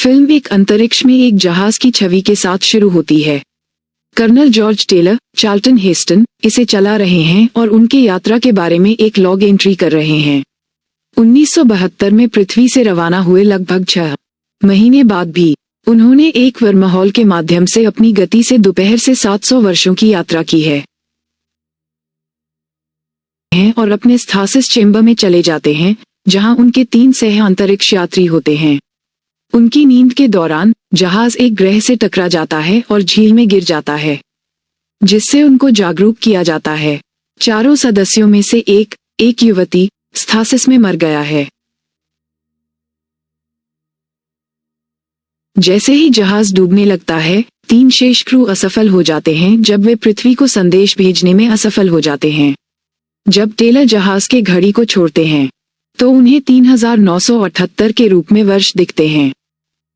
Film एक अंतरिक्ष में एक जहाज की छवि के साथ शुरू होती है। Colonel George Taylor, Charlton Heston, इसे चला रहे हैं और उनके यात्रा के बारे में एक लॉग एंट्री कर रहे हैं। 1972 में पृथ्वी से रवाना हुए लगभग 6 महीने बाद भी उन्होंने एक वर्महॉल के माध्यम से अपनी गति से दोपहर से 700 वर्षों की यात्रा की है और अपने स्टासिस चेंबर में चले जाते हैं, जहां उनके 3 सह अंतरिक्ष यात्री होते हैं। उनकी नींद के दौरान जहाज एक ग्रह से टकरा जाता है और झील में गिर जाता है, जिससे उनको जागरूक किया जाता है। 4 सदस्यों में से एक युवती स्टासिस में मर गया है। जैसे ही जहाज डूबने लगता है, 3 शेष क्रू असफल हो जाते हैं जब वे पृथ्वी को संदेश भेजने में असफल हो जाते हैं। जब टेलर जहाज के घड़ी को छोड़ते हैं तो उन्हें 3978 के रूप में वर्ष दिखते हैं।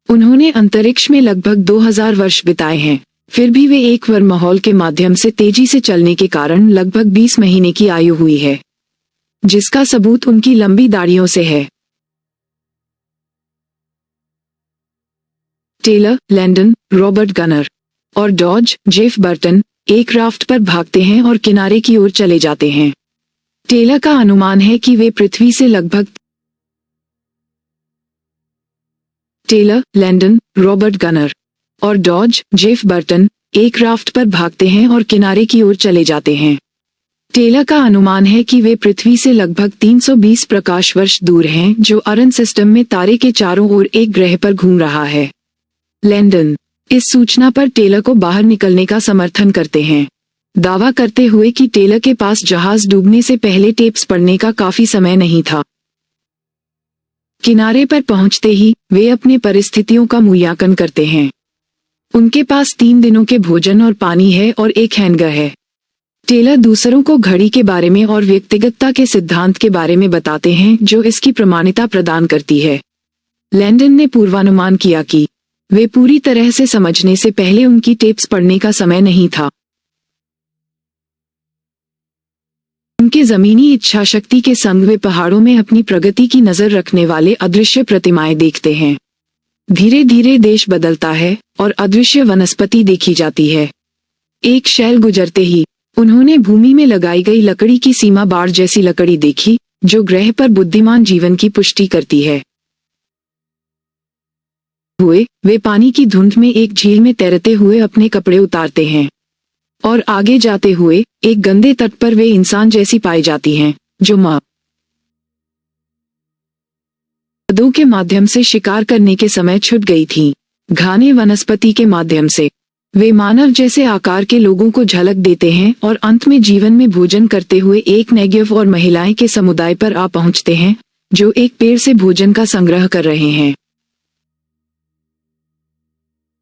उन्होंने अंतरिक्ष में लगभग 2000 वर्ष बिताए हैं, फिर भी वे एक वर्महॉल के माध्यम से तेजी से चलने के कारण लगभग 20 महीने की आयु हुई है, जिसका सबूत उनकी लंबी दाढ़ियों से है। टेलर, लैंडन, रॉबर्ट गनर और डॉज, जेफ बर्टन एक राफ्ट पर भागते हैं और किनारे की ओर चले जाते हैं। टेलर का अनुमान है कि वे पृथ्वी से लगभग टेलर, लैंडन, रॉबर्ट गनर और डॉज, जेफ बर्टन एक राफ्ट पर भागते हैं और किनारे की ओर चले जाते हैं। टेलर का अनुमान है कि वे पृथ्वी से लगभग 320 प्रकाश वर्ष दूर हैं, जो अरन सिस्टम में तारे के चारों ओर एक ग्रह पर घूम रहा है। लैंडन इस सूचना पर टेलर को बाहर निकलने का समर्थन करते हैं, दावा करते हुए कि टेलर के पास जहाज डूबने से पहले टेप्स पढ़ने का काफी समय नहीं था। किनारे पर पहुंचते ही वे अपने परिस्थितियों का मूल्यांकन करते हैं। उनके पास 3 दिनों के भोजन और पानी है और एक हैंगर है। टेलर दूसरों को घड़ी के बारे में और व्यक्तिगतता के सिद्धांत के बारे में बताते हैं, जो इसकी प्रमाणिकता प्रदान करती है। लैंडन ने पूर्वानुमान किया कि वे पूरी तरह से समझने से पहले उनकी टेप्स पढ़ने का समय नहीं था। उनके जमीनी इच्छा शक्ति के संग वे पहाड़ों में अपनी प्रगति की नजर रखने वाले अदृश्य प्रतिमाएं देखते हैं। धीरे धीरे देश बदलता है और अदृश्य वनस्पति देखी जाती है। एक शैल गुजरते ही उन्होंने भूमि में लगाई गई लकड़ी की सीमा बाड़ जैसी लकड़ी देखी, जो ग्रह पर बुद्धिमान जीवन की पुष्टि करती है। वे पानी की धुंध में एक झील में तैरते हुए अपने कपड़े उतारते हैं और आगे जाते हुए एक गंदे तट पर वे इंसान जैसी पाई जाती हैं, जो मदों के माध्यम से शिकार करने के समय छुट गई थीं। घने वनस्पति के माध्यम से वे मानव जैसे आकार के लोगों को झलक देते हैं और अंत में जीवन में भोजन करते हुए एक नेगेव और महिलाएं के समुदाय पर आ पहुंचते हैं, जो एक पेड़ से भोजन का संग्रह कर रहे हैं।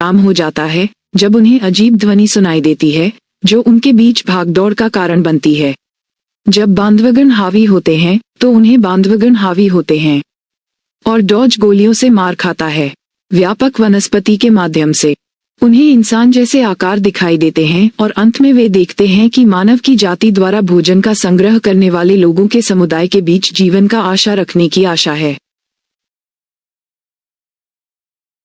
शाम हो जाता है जब उन्हें अजीब ध्वनि सुनाई देती है, जो उनके बीच भागदौड़ का कारण बनती है। जब बांधवगण हावी होते हैं तो उन्हें बांधवगण हावी होते हैं और डॉज गोलियों से मार खाता है। व्यापक वनस्पति के माध्यम से उन्हें इंसान जैसे आकार दिखाई देते हैं और अंत में वे देखते हैं कि मानव की जाति द्वारा भोजन का संग्रह करने वाले लोगों के समुदाय के बीच जीवन का आशा रखने की आशा है।